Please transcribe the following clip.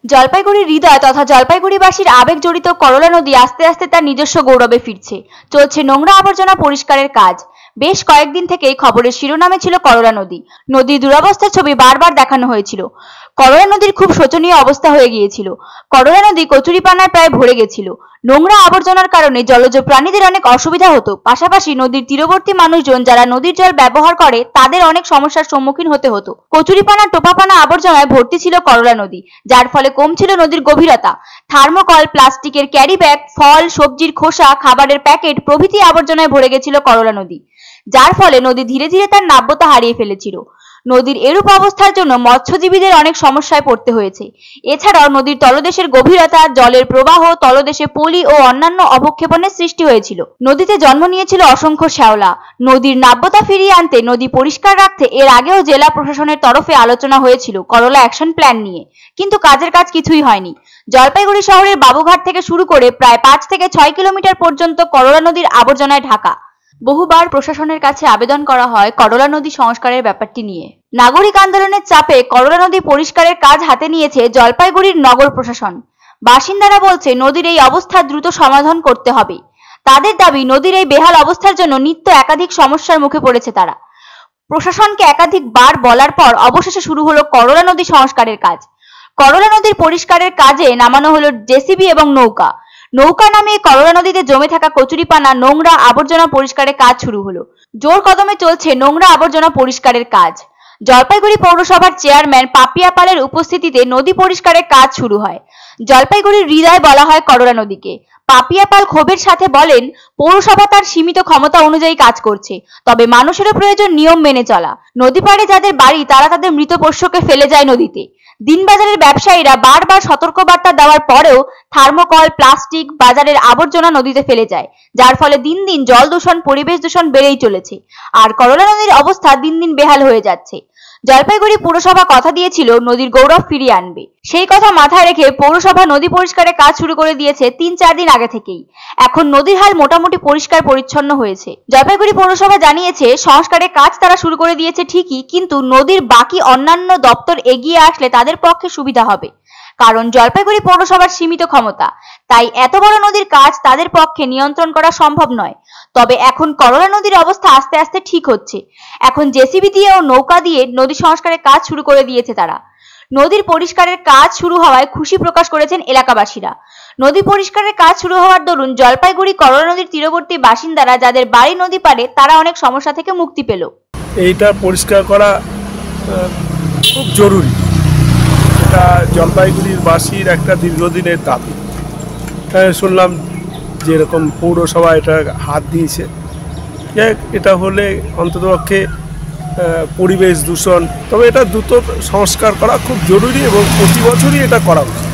জলপাইগুড়ির হৃদয় তথা জলপাইগুড়িবাসীর আবেগ জড়িত করলা নদী আস্তে আস্তে তার নিজস্ব গৌরবে ফিরছে। চলছে নোংরা আবর্জনা পরিষ্কারের কাজ। বেশ কয়েকদিন থেকেই খবরের শিরোনামে ছিল করলা নদী। নদীর দুরবস্থার ছবি বারবার দেখানো হয়েছিল। করলা নদীর খুব শোচনীয় অবস্থা হয়ে গিয়েছিল। করলা নদী কচুরিপানায় প্রায় ভরে গেছিল। নোংরা আবর্জনার কারণে জলজ প্রাণীদের অনেক অসুবিধা হতো। পাশাপাশি নদীর তীরবর্তী মানুষজন যারা নদীর জল ব্যবহার করে তাদের অনেক সমস্যার সম্মুখীন হতে হতো। কচুরিপানা টোপাপানা আবর্জনায় ভর্তি ছিল করলা নদী, যার ফলে কমছিল নদীর গভীরতা। থার্মোকল, প্লাস্টিকের ক্যারি ব্যাগ, ফল, সবজির খোসা, খাবারের প্যাকেট প্রভৃতি আবর্জনায় ভরে গেছিল করলা নদী, যার ফলে নদী ধীরে ধীরে তার নাব্যতা হারিয়ে ফেলেছিল। নদীর এরূপ অবস্থার জন্য মৎস্যজীবীদের অনেক সমস্যায় পড়তে হয়েছে। এছাড়াও নদীর তলদেশের গভীরতা, জলের প্রবাহ, তলদেশে পলি ও অন্যান্য অবক্ষেপণের সৃষ্টি হয়েছিল। নদীতে জন্ম নিয়েছিল অসংখ্য শ্যাওলা। নদীর নাব্যতা ফিরিয়ে আনতে, নদী পরিষ্কার রাখতে এর আগেও জেলা প্রশাসনের তরফে আলোচনা হয়েছিল করলা অ্যাকশন প্ল্যান নিয়ে, কিন্তু কাজের কাজ কিছুই হয়নি। জলপাইগুড়ি শহরের বাবুঘাট থেকে শুরু করে প্রায় 5 থেকে 6 কিলোমিটার পর্যন্ত করলা নদীর আবর্জনায় ঢাকা। বহুবার প্রশাসনের কাছে আবেদন করা হয় করলা নদী সংস্কারের ব্যাপারটি নিয়ে। নাগরিক আন্দোলনের চাপে করলা নদী পরিষ্কারের কাজ হাতে নিয়েছে জলপাইগুড়ির নগর প্রশাসন। বাসিন্দারা বলছে নদীর এই অবস্থা দ্রুত সমাধান করতে হবে। তাদের দাবি, নদীর এই বেহাল অবস্থার জন্য নিত্য একাধিক সমস্যার মুখে পড়েছে তারা। প্রশাসনকে একাধিকবার বলার পর অবশেষে শুরু হলো করলা নদী সংস্কারের কাজ। করলা নদীর পরিষ্কারের কাজে নামানো হলো জেসিবি এবং নৌকা নামিয়ে করলা নদীতে জমে থাকা কচুরিপানা, নোংরা আবর্জনা পরিষ্কারের কাজ শুরু হলো। জোর কদমে চলছে নোংরা আবর্জনা পরিষ্কারের কাজ। জলপাইগুড়ি পৌরসভার চেয়ারম্যান পাপিয়া পালের উপস্থিতিতে নদী পরিষ্কারের কাজ শুরু হয়। জলপাইগুড়ির হৃদয় বলা হয় করলা নদীকে। পাপিয়া পাল ক্ষোভের সাথে বলেন, পৌরসভা তার সীমিত ক্ষমতা অনুযায়ী কাজ করছে, তবে মানুষেরও প্রয়োজন নিয়ম মেনে চলা। নদী পাড়ে যাদের বাড়ি তারা তাদের মৃত পোষ্যকে ফেলে যায় নদীতে। দিনবাজারের ব্যবসায়ীরা বারবার সতর্কবার্তা দেওয়ার পরেও থার্মোকল, প্লাস্টিক, বাজারের আবর্জনা নদীতে ফেলে যায়, যার ফলে দিন দিন জল দূষণ, পরিবেশ দূষণ বেড়েই চলেছে। আর করলা নদীর অবস্থা দিন দিন বেহাল হয়ে যাচ্ছে। জলপাইগুড়ি পৌরসভা কথা দিয়েছিল নদীর গৌরব ফিরিয়ে আনবে। সেই কথা মাথায় রেখে পৌরসভা নদী পরিষ্কারের কাজ শুরু করে দিয়েছে 3-4 দিন আগে থেকেই। এখন নদীর হাল মোটামুটি পরিষ্কার পরিচ্ছন্ন হয়েছে। জলপাইগুড়ি পৌরসভা জানিয়েছে সংস্কারের কাজ তারা শুরু করে দিয়েছে ঠিকই, কিন্তু নদীর বাকি অন্যান্য দপ্তর এগিয়ে আসলে তাদের পক্ষে সুবিধা হবে। কারণ জলপাইগুড়ি পৌরসভার সীমিত ক্ষমতা, তাই এত বড় নদীর কাজ তাদের পক্ষে নিয়ন্ত্রণ করা সম্ভব নয়। তবে এখন করলা নদীর অবস্থা আস্তে আস্তে ঠিক হচ্ছে। এখন জেসিবি দিয়ে ও নৌকা দিয়ে নদী সংস্কারের কাজ শুরু করে দিয়েছে তারা। নদীর পরিষ্কারের কাজ শুরু হওয়ায় খুশি প্রকাশ করেছেন এলাকাবাসীরা। নদী পরিষ্কারের কাজ শুরু হওয়ার দরুন জলপাইগুড়ি করলা নদীর তীরবর্তী বাসিন্দারা যাদের বাড়ি নদী পাড়ে তারা অনেক সমস্যা থেকে মুক্তি পেল। এইটা পরিষ্কার করা খুব জরুরি। এটা জলপাইগুড়ির বাসীর একটা দীর্ঘদিনের দাবি। শুনলাম যে এরকম পৌরসভা এটা হাত দিয়েছে। এটা হলে অন্ততপক্ষে পরিবেশ দূষণ, তবে এটা দ্রুত সংস্কার করা খুব জরুরি এবং প্রতি বছরই এটা করা উচিত।